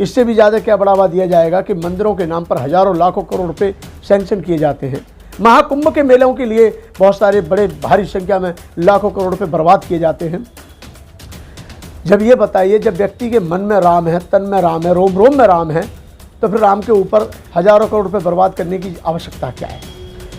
इससे भी ज़्यादा क्या बढ़ावा दिया जाएगा कि मंदिरों के नाम पर हज़ारों लाखों करोड़ रुपए सैंक्शन किए जाते हैं। महाकुंभ के मेलों के लिए बहुत सारे बड़े भारी संख्या में लाखों करोड़ रुपए बर्बाद किए जाते हैं। जब ये बताइए, जब व्यक्ति के मन में राम है, तन में राम है, रोम रोम में राम है, तो फिर राम के ऊपर हज़ारों करोड़ रुपए बर्बाद करने की आवश्यकता क्या है।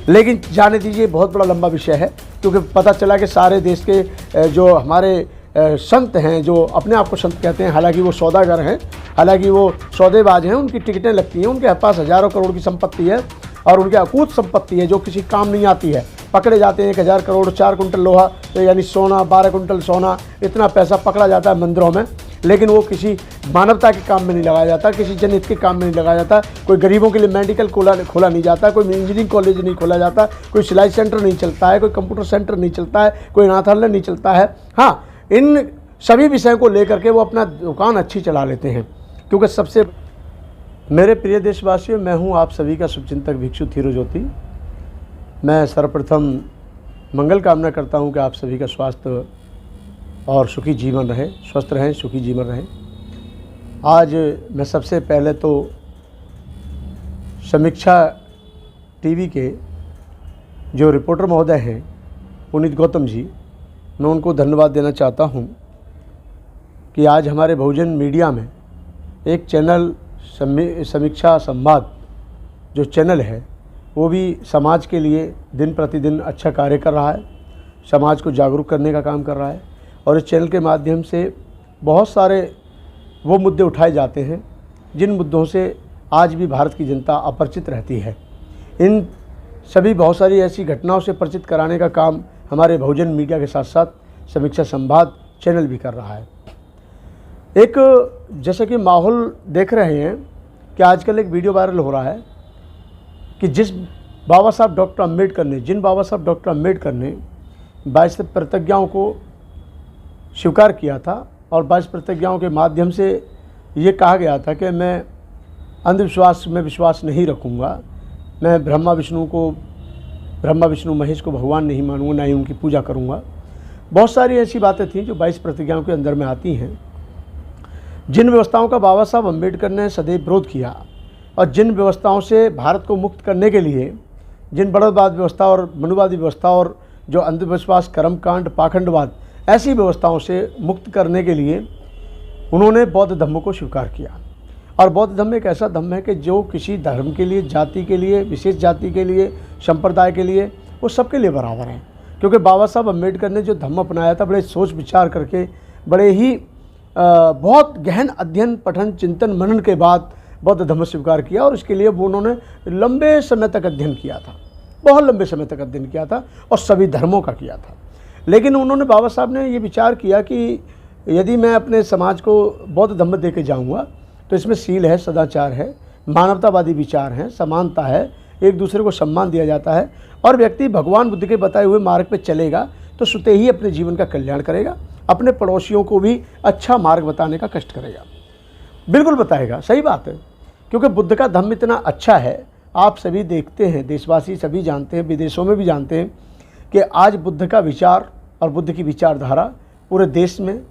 लेकिन जाने दीजिए, बहुत बड़ा लंबा विषय है, क्योंकि पता चला कि सारे देश के जो हमारे संत हैं, जो अपने आप को संत कहते हैं, हालांकि वो सौदागर हैं, हालांकि वो सौदेबाज हैं, उनकी टिकटें लगती हैं, उनके पास हज़ारों करोड़ की संपत्ति है और उनकी अकूत संपत्ति है जो किसी काम नहीं आती है। पकड़े जाते हैं 1000 करोड़, 4 कुंटल लोहा यानी सोना, 12 कुंटल सोना, इतना पैसा पकड़ा जाता है मंदिरों में, लेकिन वो किसी मानवता के काम में नहीं लगाया जाता, किसी जनहित के काम में नहीं लगाया जाता। कोई गरीबों के लिए मेडिकल खोला नहीं जाता, कोई इंजीनियरिंग कॉलेज नहीं खोला जाता, कोई सिलाई सेंटर नहीं चलता है, कोई कंप्यूटर सेंटर नहीं चलता है, कोई अनाथालय नहीं चलता है। हाँ, इन सभी विषयों को लेकर के वो अपना दुकान अच्छी चला लेते हैं, क्योंकि सबसे मेरे प्रिय देशवासियों, मैं हूँ आप सभी का शुभचिंतक भिक्षु थीरू ज्योति। मैं सर्वप्रथम मंगल कामना करता हूँ कि आप सभी का स्वास्थ्य और सुखी जीवन रहे, स्वस्थ रहें, सुखी जीवन रहे। आज मैं सबसे पहले तो समीक्षा टीवी के जो रिपोर्टर महोदय हैं पुनीत गौतम जी, मैं उनको धन्यवाद देना चाहता हूँ कि आज हमारे बहुजन मीडिया में एक चैनल समीक्षा संवाद जो चैनल है वो भी समाज के लिए दिन प्रतिदिन अच्छा कार्य कर रहा है, समाज को जागरूक करने का काम कर रहा है। और इस चैनल के माध्यम से बहुत सारे वो मुद्दे उठाए जाते हैं जिन मुद्दों से आज भी भारत की जनता अपरिचित रहती है। इन सभी बहुत सारी ऐसी घटनाओं से परिचित कराने का काम हमारे बहुजन मीडिया के साथ साथ समीक्षा संवाद चैनल भी कर रहा है। एक जैसे कि माहौल देख रहे हैं कि आजकल एक वीडियो वायरल हो रहा है कि जिन बाबा साहब डॉक्टर अम्बेडकर ने 22 प्रतिज्ञाओं को स्वीकार किया था और 22 प्रतिज्ञाओं के माध्यम से ये कहा गया था कि मैं अंधविश्वास में विश्वास नहीं रखूँगा, मैं ब्रह्मा विष्णु महेश को भगवान नहीं मानूंगा, ना ही उनकी पूजा करूँगा। बहुत सारी ऐसी बातें थी जो 22 प्रतिज्ञाओं के अंदर में आती हैं। जिन व्यवस्थाओं का बाबा साहब अम्बेडकर ने सदैव विरोध किया और जिन व्यवस्थाओं से भारत को मुक्त करने के लिए, जिन बड़ौदवाद व्यवस्था और मनुवादी व्यवस्था और जो अंधविश्वास, कर्मकांड, पाखंडवाद, ऐसी व्यवस्थाओं से मुक्त करने के लिए उन्होंने बौद्ध धर्म को स्वीकार किया। और बौद्ध धर्म एक ऐसा धर्म है कि जो किसी धर्म के लिए, जाति के लिए, विशेष जाति के लिए, संप्रदाय के लिए, वो सबके लिए बराबर है। क्योंकि बाबा साहब अम्बेडकर ने जो धर्म अपनाया था, बड़े सोच विचार करके, बड़े ही बहुत गहन अध्ययन, पठन, चिंतन, मनन के बाद बौद्ध धर्म स्वीकार किया। और इसके लिए वो उन्होंने लंबे समय तक अध्ययन किया था, बहुत लंबे समय तक अध्ययन किया था और सभी धर्मों का किया था। लेकिन उन्होंने, बाबा साहब ने ये विचार किया कि यदि मैं अपने समाज को बौद्ध धर्म दे के जाऊँगा तो इसमें शील है, सदाचार है, मानवतावादी विचार हैं, समानता है, एक दूसरे को सम्मान दिया जाता है और व्यक्ति भगवान बुद्ध के बताए हुए मार्ग पर चलेगा तो स्वतः ही अपने जीवन का कल्याण करेगा, अपने पड़ोसियों को भी अच्छा मार्ग बताने का कष्ट करेगा। बिल्कुल बताएगा, सही बात है, क्योंकि बुद्ध का धर्म इतना अच्छा है। आप सभी देखते हैं, देशवासी सभी जानते हैं, विदेशों में भी जानते हैं कि आज बुद्ध का विचार और बुद्ध की विचारधारा पूरे देश में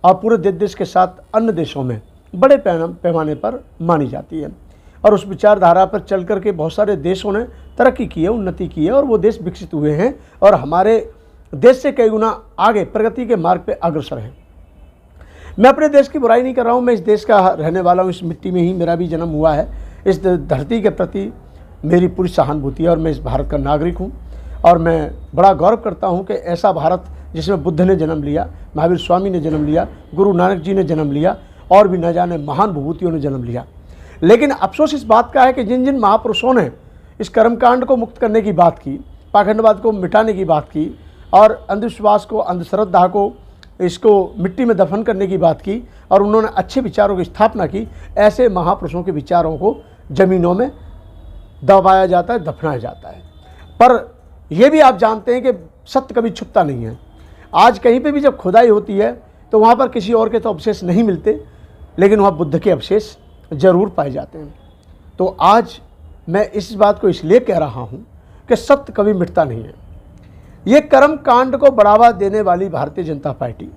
और पूरे देश के साथ अन्य देशों में बड़े पैमाने पर मानी जाती है। और उस विचारधारा पर चल कर के बहुत सारे देशों ने तरक्की की है, उन्नति की है और वो देश विकसित हुए हैं और हमारे देश से कई गुना आगे प्रगति के मार्ग पे अग्रसर हैं। मैं अपने देश की बुराई नहीं कर रहा हूँ, मैं इस देश का रहने वाला हूँ, इस मिट्टी में ही मेरा भी जन्म हुआ है, इस धरती के प्रति मेरी पूरी सहानुभूति है और मैं इस भारत का नागरिक हूँ। और मैं बड़ा गौरव करता हूँ कि ऐसा भारत जिसमें बुद्ध ने जन्म लिया, महावीर स्वामी ने जन्म लिया, गुरु नानक जी ने जन्म लिया और भी न जाने महान विभूतियों ने जन्म लिया। लेकिन अफसोस इस बात का है कि जिन जिन महापुरुषों ने इस कर्मकांड को मुक्त करने की बात की, पाखंडवाद को मिटाने की बात की और अंधविश्वास को, अंधश्रद्धा को, इसको मिट्टी में दफन करने की बात की और उन्होंने अच्छे विचारों की स्थापना की, ऐसे महापुरुषों के विचारों को ज़मीनों में दबाया जाता है, दफनाया जाता है। पर यह भी आप जानते हैं कि सत्य कभी छुपता नहीं है। आज कहीं पे भी जब खुदाई होती है तो वहाँ पर किसी और के तो अवशेष नहीं मिलते, लेकिन वहाँ बुद्ध के अवशेष ज़रूर पाए जाते हैं। तो आज मैं इस बात को इसलिए कह रहा हूँ कि सत्य कभी मिटता नहीं है। ये कर्म कांड को बढ़ावा देने वाली भारतीय जनता पार्टी,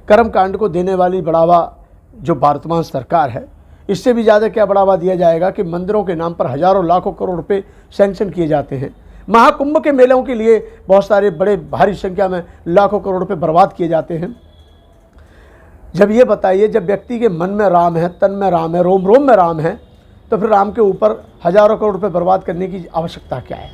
कर्म कांड को देने वाली बढ़ावा जो वर्तमान सरकार है, इससे भी ज़्यादा क्या बढ़ावा दिया जाएगा कि मंदिरों के नाम पर हज़ारों लाखों करोड़ रुपए सैंक्शन किए जाते हैं। महाकुंभ के मेलों के लिए बहुत सारे बड़े भारी संख्या में लाखों करोड़ रुपए बर्बाद किए जाते हैं। जब ये बताइए, जब व्यक्ति के मन में राम है, तन में राम है, रोम रोम में राम है, तो फिर राम के ऊपर हज़ारों करोड़ रुपए बर्बाद करने की आवश्यकता क्या है।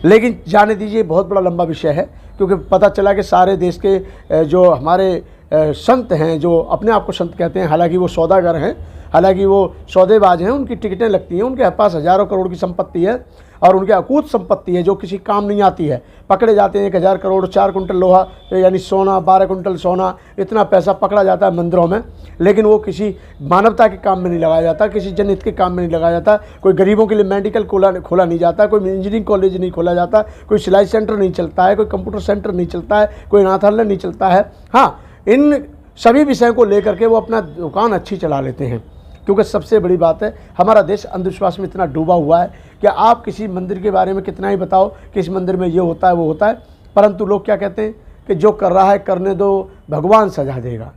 लेकिन जाने दीजिए, बहुत बड़ा लंबा विषय है, क्योंकि पता चला कि सारे देश के जो हमारे संत हैं, जो अपने आप को संत कहते हैं, हालांकि वो सौदागर हैं, हालांकि वो सौदेबाज हैं, उनकी टिकटें लगती हैं, उनके पास हज़ारों करोड़ की संपत्ति है और उनके अकूत संपत्ति है जो किसी काम नहीं आती है। पकड़े जाते हैं 1000 करोड़, 4 कुंटल लोहा यानी सोना, 12 कुंटल सोना, इतना पैसा पकड़ा जाता है मंदिरों में, लेकिन वो किसी मानवता के काम में नहीं लगाया जाता, किसी जनहित के काम में नहीं लगाया जाता। कोई गरीबों के लिए मेडिकल खोला नहीं जाता, कोई इंजीनियरिंग कॉलेज नहीं खोला जाता, कोई सिलाई सेंटर नहीं चलता है, कोई कंप्यूटर सेंटर नहीं चलता है, कोई अनाथालय नहीं चलता है। हाँ, इन सभी विषयों को लेकर के वो अपना दुकान अच्छी चला लेते हैं, क्योंकि सबसे बड़ी बात है हमारा देश अंधविश्वास में इतना डूबा हुआ है कि आप किसी मंदिर के बारे में कितना ही बताओ कि इस मंदिर में ये होता है वो होता है, परंतु लोग क्या कहते हैं कि जो कर रहा है करने दो, भगवान सजा देगा।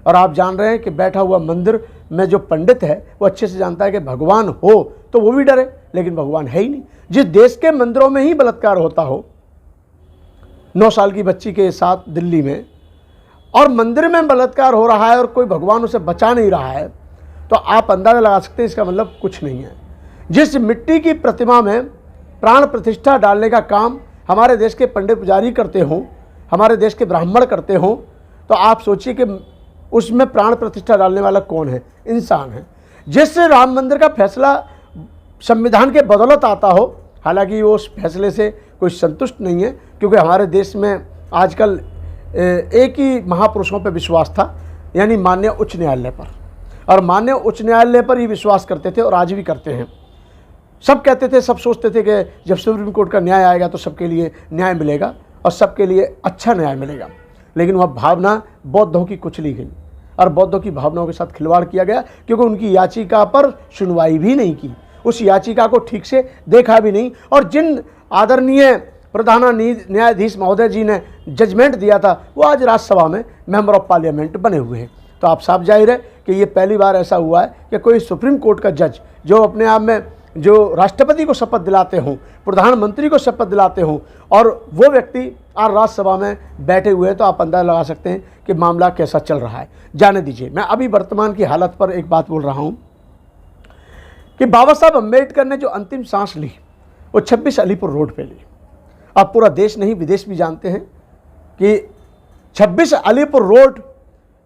और आप जान रहे हैं कि बैठा हुआ मंदिर में जो पंडित है वो अच्छे से जानता है कि भगवान हो तो वो भी डरे, लेकिन भगवान है ही नहीं। जिस देश के मंदिरों में ही बलात्कार होता हो 9 साल की बच्ची के साथ दिल्ली में, और मंदिर में बलात्कार हो रहा है और कोई भगवान उसे बचा नहीं रहा है, तो आप अंदाज़ा लगा सकते हैं इसका मतलब कुछ नहीं है। जिस मिट्टी की प्रतिमा में प्राण प्रतिष्ठा डालने का काम हमारे देश के पंडित पुजारी करते हों, हमारे देश के ब्राह्मण करते हों, तो आप सोचिए कि उसमें प्राण प्रतिष्ठा डालने वाला कौन है? इंसान है। जिस राम मंदिर का फैसला संविधान के बदौलत आता हो, हालांकि वो उस फैसले से कोई संतुष्ट नहीं है, क्योंकि हमारे देश में आजकल एक ही महापुरुषों पर विश्वास था, यानी माननीय उच्च न्यायालय पर, और माननीय उच्च न्यायालय पर ही विश्वास करते थे और आज भी करते हैं। सब कहते थे, सब सोचते थे कि जब सुप्रीम कोर्ट का न्याय आएगा तो सबके लिए न्याय मिलेगा और सबके लिए अच्छा न्याय मिलेगा, लेकिन वह भावना बौद्धों की कुचली गई और बौद्धों की भावनाओं के साथ खिलवाड़ किया गया, क्योंकि उनकी याचिका पर सुनवाई भी नहीं की, उस याचिका को ठीक से देखा भी नहीं, और जिन आदरणीय प्रधान न्यायाधीश महोदय जी ने जजमेंट दिया था वो आज राज्यसभा में मेंबर ऑफ पार्लियामेंट बने हुए हैं। तो आप साफ जाहिर है कि ये पहली बार ऐसा हुआ है कि कोई सुप्रीम कोर्ट का जज जो अपने आप में जो राष्ट्रपति को शपथ दिलाते हों, प्रधानमंत्री को शपथ दिलाते हों, और वो व्यक्ति आज राज्यसभा में बैठे हुए हैं, तो आप अंदाजा लगा सकते हैं कि मामला कैसा चल रहा है। जाने दीजिए, मैं अभी वर्तमान की हालत पर एक बात बोल रहा हूँ कि बाबा साहब अम्बेडकर ने जो अंतिम सांस ली वो 26 अलीपुर रोड पे ली। अब पूरा देश नहीं विदेश भी जानते हैं कि 26 अलीपुर रोड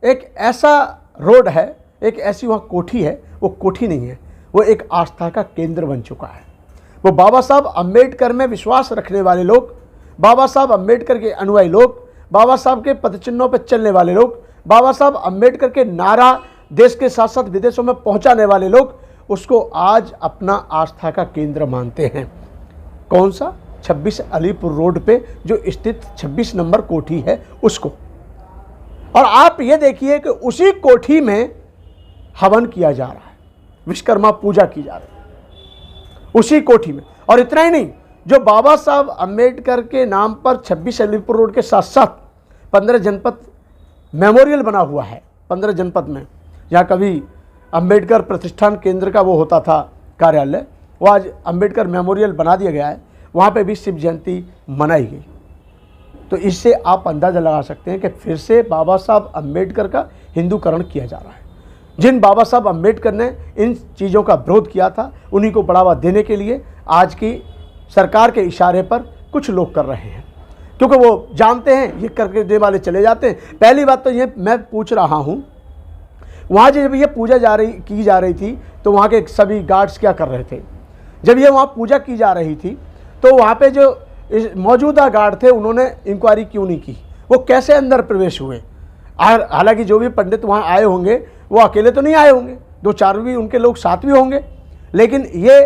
एक ऐसा रोड है, एक ऐसी वहाँ कोठी है, वो कोठी नहीं है, वो एक आस्था का केंद्र बन चुका है। वो बाबा साहब अम्बेडकर में विश्वास रखने वाले लोग, बाबा साहब अम्बेडकर के अनुयायी लोग, बाबा साहब के पदचिन्हों पर चलने वाले लोग, बाबा साहब अम्बेडकर के नारा देश के साथ साथ विदेशों में पहुंचाने वाले लोग उसको आज अपना आस्था का केंद्र मानते हैं। कौन सा? 26 अलीपुर रोड पे जो स्थित 26 नंबर कोठी है उसको। और आप ये देखिए कि उसी कोठी में हवन किया जा रहा है, विश्वकर्मा पूजा की जा रही है उसी कोठी में। और इतना ही नहीं, जो बाबा साहब अम्बेडकर के नाम पर 26 अलीपुर रोड के साथ साथ 15 जनपद मेमोरियल बना हुआ है। 15 जनपद में जहाँ कभी अम्बेडकर प्रतिष्ठान केंद्र का वो होता था कार्यालय, वो आज अम्बेडकर मेमोरियल बना दिया गया है, वहाँ पे भी शिव जयंती मनाई गई। तो इससे आप अंदाज़ा लगा सकते हैं कि फिर से बाबा साहब अम्बेडकर का हिंदूकरण किया जा रहा है। जिन बाबा साहब अम्बेडकर ने इन चीज़ों का विरोध किया था, उन्हीं को बढ़ावा देने के लिए आज की सरकार के इशारे पर कुछ लोग कर रहे हैं, क्योंकि वो जानते हैं ये करके देने वाले चले जाते हैं। पहली बात तो ये मैं पूछ रहा हूँ, वहाँ जब ये पूजा की जा रही थी तो वहाँ के सभी गार्ड्स क्या कर रहे थे? जब ये वहाँ पूजा की जा रही थी तो वहाँ पे जो मौजूदा गार्ड थे उन्होंने इंक्वायरी क्यों नहीं की? वो कैसे अंदर प्रवेश हुए? हालांकि जो भी पंडित वहाँ आए होंगे वो अकेले तो नहीं आए होंगे, 2-4 भी उनके लोग साथ भी होंगे, लेकिन ये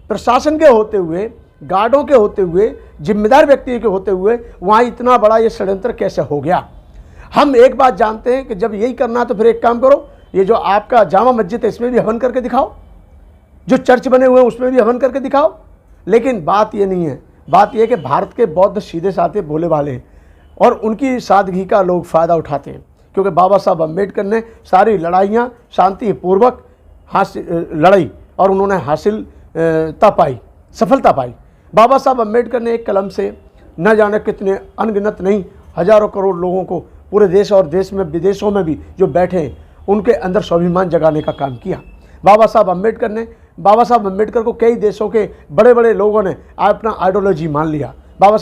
प्रशासन के होते हुए, गार्डों के होते हुए, जिम्मेदार व्यक्ति के होते हुए वहाँ इतना बड़ा ये षड्यंत्र कैसे हो गया? हम एक बात जानते हैं कि जब यही करना तो फिर एक काम करो, ये जो आपका जामा मस्जिद है इसमें भी हवन करके दिखाओ, जो चर्च बने हुए हैं उसमें भी हवन करके दिखाओ। लेकिन बात ये नहीं है, बात यह कि भारत के बौद्ध सीधे साधे भोले भाले हैं और उनकी सादगी का लोग फ़ायदा उठाते हैं, क्योंकि बाबा साहब अम्बेडकर ने सारी लड़ाइयाँ शांतिपूर्वक लड़ाई और उन्होंने सफलता पाई। बाबा साहब अम्बेडकर ने एक कलम से न जाने कितने अनगिनत नहीं हजारों करोड़ लोगों को पूरे देश और देश में विदेशों में भी जो बैठे हैं उनके अंदर स्वाभिमान जगाने का काम किया। बाबा साहब अम्बेडकर को कई देशों के बड़े बड़े लोगों ने अपना आइडियोलॉजी मान लिया। बाबा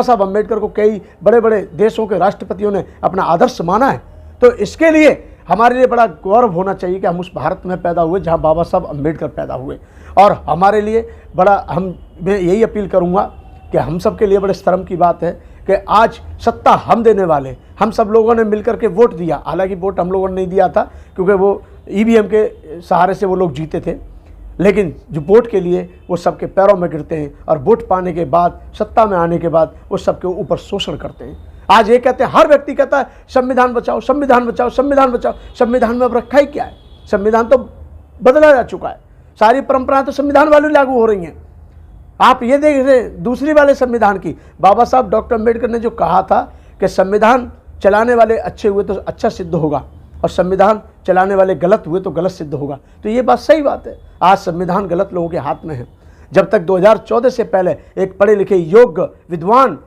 साहब अम्बेडकर को कई बड़े बड़े देशों के राष्ट्रपतियों ने अपना आदर्श माना है। तो इसके लिए हमारे लिए बड़ा गौरव होना चाहिए कि हम उस भारत में पैदा हुए जहां बाबा साहब अम्बेडकर पैदा हुए। और हमारे लिए मैं यही अपील करूंगा कि हम सब के लिए बड़े शर्म की बात है कि आज सत्ता हम देने वाले, हम सब लोगों ने मिलकर के वोट दिया। हालांकि वोट हम लोगों ने नहीं दिया था क्योंकि वो ईवीएम के सहारे से वो लोग जीते थे, लेकिन जो वोट के लिए वो सबके पैरों में गिरते हैं और वोट पाने के बाद, सत्ता में आने के बाद वो सबके ऊपर शोषण करते हैं। आज ये कहते हैं, हर व्यक्ति कहता है संविधान बचाओ, संविधान बचाओ, संविधान बचाओ। संविधान में अब रखा ही क्या है? संविधान तो बदला जा चुका है, सारी परंपराएं तो संविधान वाली लागू हो रही हैं। आप ये देख रहे हैं दूसरी वाले संविधान की, बाबा साहब डॉक्टर अम्बेडकर ने जो कहा था कि संविधान चलाने वाले अच्छे हुए तो अच्छा सिद्ध होगा और संविधान चलाने वाले गलत हुए तो गलत सिद्ध होगा। तो ये बात सही बात है। आज संविधान गलत लोगों के हाथ में है। जब तक 2014 से पहले एक पढ़े लिखे योग्य विद्वान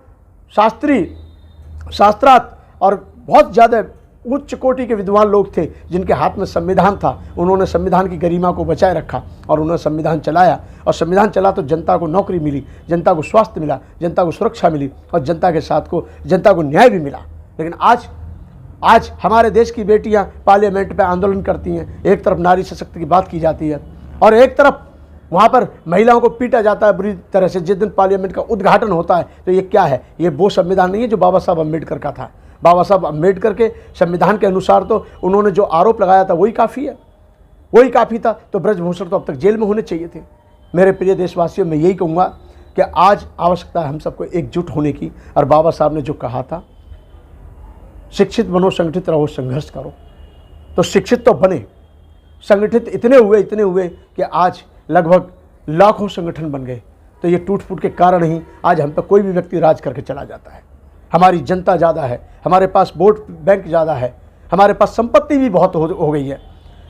शास्त्रार्थ और बहुत ज़्यादा उच्च कोटि के विद्वान लोग थे जिनके हाथ में संविधान था, उन्होंने संविधान की गरिमा को बचाए रखा और उन्होंने संविधान चलाया। और संविधान चला तो जनता को नौकरी मिली, जनता को स्वास्थ्य मिला, जनता को सुरक्षा मिली और जनता को न्याय भी मिला। लेकिन आज हमारे देश की बेटियां पार्लियामेंट पे आंदोलन करती हैं। एक तरफ नारी सशक्ति की बात की जाती है और एक तरफ वहाँ पर महिलाओं को पीटा जाता है बुरी तरह से। जिस दिन पार्लियामेंट का उद्घाटन होता है तो ये क्या है? ये वो संविधान नहीं है जो बाबा साहब अम्बेडकर का था। बाबा साहब अम्बेडकर के संविधान के अनुसार तो उन्होंने जो आरोप लगाया था वही काफ़ी है, वही काफ़ी था। तो ब्रजभूषण तो अब तक जेल में होने चाहिए थे। मेरे प्रिय देशवासियों, मैं यही कहूँगा कि आज आवश्यकता है हम सबको एकजुट होने की। और बाबा साहब ने जो कहा था, शिक्षित बनो, संगठित रहो, संघर्ष करो। तो शिक्षित तो बने, संगठित इतने हुए कि आज लगभग लाखों संगठन बन गए। तो ये टूट फूट के कारण ही आज हम पर कोई भी व्यक्ति राज करके चला जाता है। हमारी जनता ज़्यादा है, हमारे पास वोट बैंक ज़्यादा है, हमारे पास संपत्ति भी बहुत हो गई है,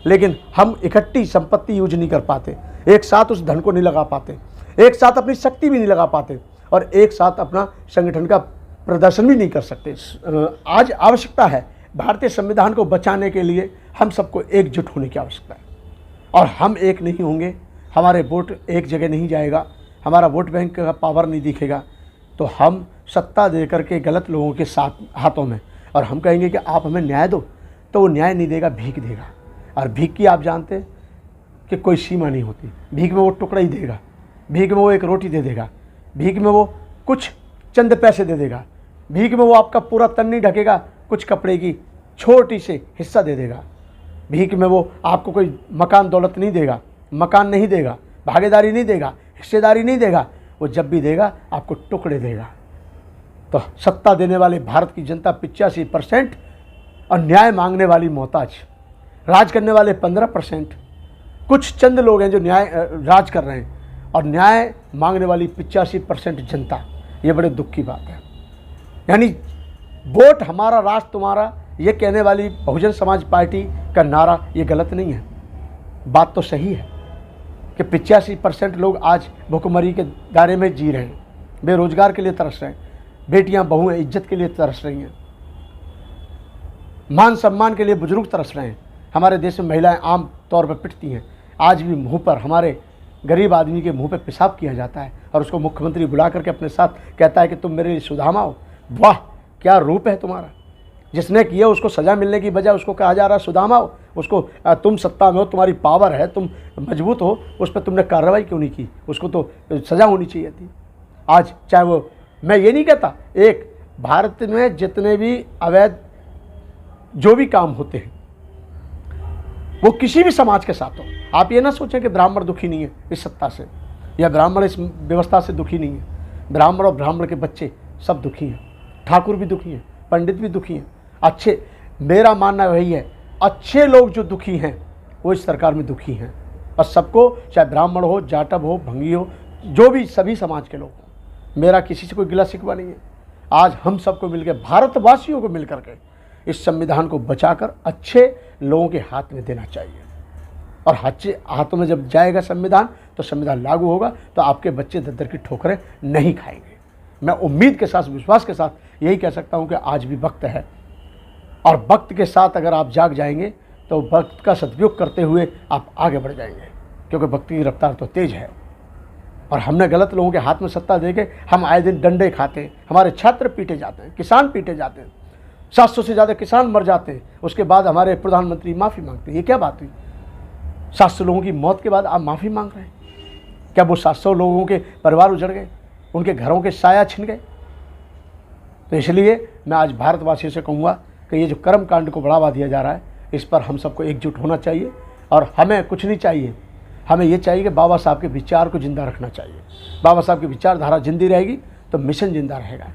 लेकिन हम इकट्ठी संपत्ति यूज नहीं कर पाते, एक साथ उस धन को नहीं लगा पाते, एक साथ अपनी शक्ति भी नहीं लगा पाते और एक साथ अपना संगठन का प्रदर्शन भी नहीं कर सकते। आज आवश्यकता है भारतीय संविधान को बचाने के लिए हम सबको एकजुट होने की आवश्यकता है। और हम एक नहीं होंगे, हमारे वोट एक जगह नहीं जाएगा, हमारा वोट बैंक का पावर नहीं दिखेगा, तो हम सत्ता दे करके गलत लोगों के साथ हाथों में और हम कहेंगे कि आप हमें न्याय दो, तो वो न्याय नहीं देगा, भीख देगा। और भीख की आप जानते हैं कि कोई सीमा नहीं होती। भीख में वो टुकड़ा ही देगा, भीख में वो एक रोटी दे देगा, भीख में वो कुछ चंद पैसे दे देगा, भीख में वो आपका पूरा तन नहीं ढकेगा, कुछ कपड़े की छोटी से हिस्सा दे देगा। भीख में वो आपको कोई मकान दौलत नहीं देगा, मकान नहीं देगा, भागीदारी नहीं देगा, हिस्सेदारी नहीं देगा। वो जब भी देगा आपको टुकड़े देगा। तो सत्ता देने वाले भारत की जनता 85% और न्याय मांगने वाली मोहताज, राज करने वाले 15%, कुछ चंद लोग हैं जो राज कर रहे हैं और न्याय मांगने वाली 85% जनता। ये बड़े दुख की बात है। यानी वोट हमारा, राज तुम्हारा, ये कहने वाली बहुजन समाज पार्टी का नारा ये गलत नहीं है। बात तो सही है कि 85% लोग आज भुखमरी के दायरे में जी रहे हैं, बेरोजगार के लिए तरस रहे हैं, बेटियां बहुएं इज्जत के लिए तरस रही हैं, मान सम्मान के लिए बुजुर्ग तरस रहे हैं। हमारे देश में महिलाएं आम तौर पर पिटती हैं। आज भी मुंह पर, हमारे गरीब आदमी के मुंह पर पेशाब किया जाता है और उसको मुख्यमंत्री बुला करके अपने साथ कहता है कि तुम मेरे लिए सुधामा हो। वाह, क्या रूप है तुम्हारा। जिसने किया उसको सज़ा मिलने की बजाय उसको कहा जा रहा है सुधामा हो, उसको तुम सत्ता में हो, तुम्हारी पावर है, तुम मजबूत हो, उस पर तुमने कार्रवाई क्यों नहीं की, उसको तो सज़ा होनी चाहिए थी। आज चाहे वो, मैं ये नहीं कहता, एक भारत में जितने भी अवैध जो भी काम होते हैं वो किसी भी समाज के साथ हो। आप ये ना सोचें कि ब्राह्मण दुखी नहीं है इस सत्ता से या ब्राह्मण इस व्यवस्था से दुखी नहीं है। ब्राह्मण और ब्राह्मण के बच्चे सब दुखी हैं, ठाकुर भी दुखी हैं, पंडित भी दुखी हैं। अच्छे, मेरा मानना वही है, अच्छे लोग जो दुखी हैं वो इस सरकार में दुखी हैं। और सबको, चाहे ब्राह्मण हो, जाटव हो, भंगी हो, जो भी सभी समाज के लोग हों, मेरा किसी से कोई गिला शिकवा नहीं है। आज हम सबको मिलकर, भारतवासियों को मिलकर के इस संविधान को बचाकर अच्छे लोगों के हाथ में देना चाहिए। और हाथों में जब जाएगा संविधान तो संविधान लागू होगा, तो आपके बच्चे दर की ठोकरें नहीं खाएंगे। मैं उम्मीद के साथ, विश्वास के साथ यही कह सकता हूं कि आज भी वक्त है, और वक्त के साथ अगर आप जाग जाएंगे तो वक्त का सदुपयोग करते हुए आप आगे बढ़ जाएंगे, क्योंकि वक्त की रफ्तार तो तेज़ है। और हमने गलत लोगों के हाथ में सत्ता देके हम आए दिन डंडे खाते हैं, हमारे छात्र पीटे जाते हैं, किसान पीटे जाते हैं, 700 से ज़्यादा किसान मर जाते हैं, उसके बाद हमारे प्रधानमंत्री माफ़ी मांगते हैं। ये क्या बात हुई? 700 लोगों की मौत के बाद आप माफ़ी मांग रहे हैं? क्या वो 700 लोगों के परिवार उजड़ गए, उनके घरों के साया छिन गए? तो इसलिए मैं आज भारतवासियों से कहूँगा कि ये जो कर्म कांड को बढ़ावा दिया जा रहा है, इस पर हम सबको एकजुट होना चाहिए। और हमें कुछ नहीं चाहिए, हमें ये चाहिए कि बाबा साहब के विचार को ज़िंदा रखना चाहिए। बाबा साहब की विचारधारा जिंदी रहेगी तो मिशन जिंदा रहेगा।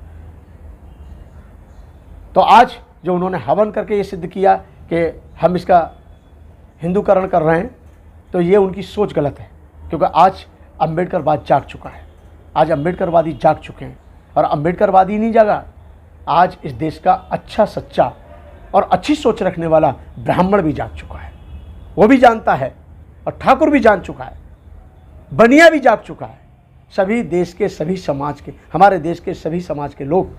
तो आज जो उन्होंने हवन करके ये सिद्ध किया कि हम इसका हिंदूकरण कर रहे हैं, तो ये उनकी सोच गलत है, क्योंकि आज अम्बेडकरवाद जाग चुका है। आज अम्बेडकरवादी जाग चुके हैं, और अम्बेडकरवादी नहीं जागा, आज इस देश का अच्छा, सच्चा और अच्छी सोच रखने वाला ब्राह्मण भी जाग चुका है। वो भी जानता है, और ठाकुर भी जान चुका है, बनिया भी जाग चुका है। सभी देश के, सभी समाज के, हमारे देश के सभी समाज के लोग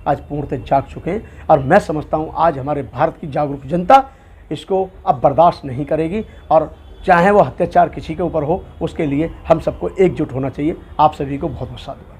आज पूर्णतः जाग चुके हैं। और मैं समझता हूँ आज हमारे भारत की जागरूक जनता इसको अब बर्दाश्त नहीं करेगी, और चाहे वो अत्याचार किसी के ऊपर हो, उसके लिए हम सबको एकजुट होना चाहिए। आप सभी को बहुत बहुत साधुवाद।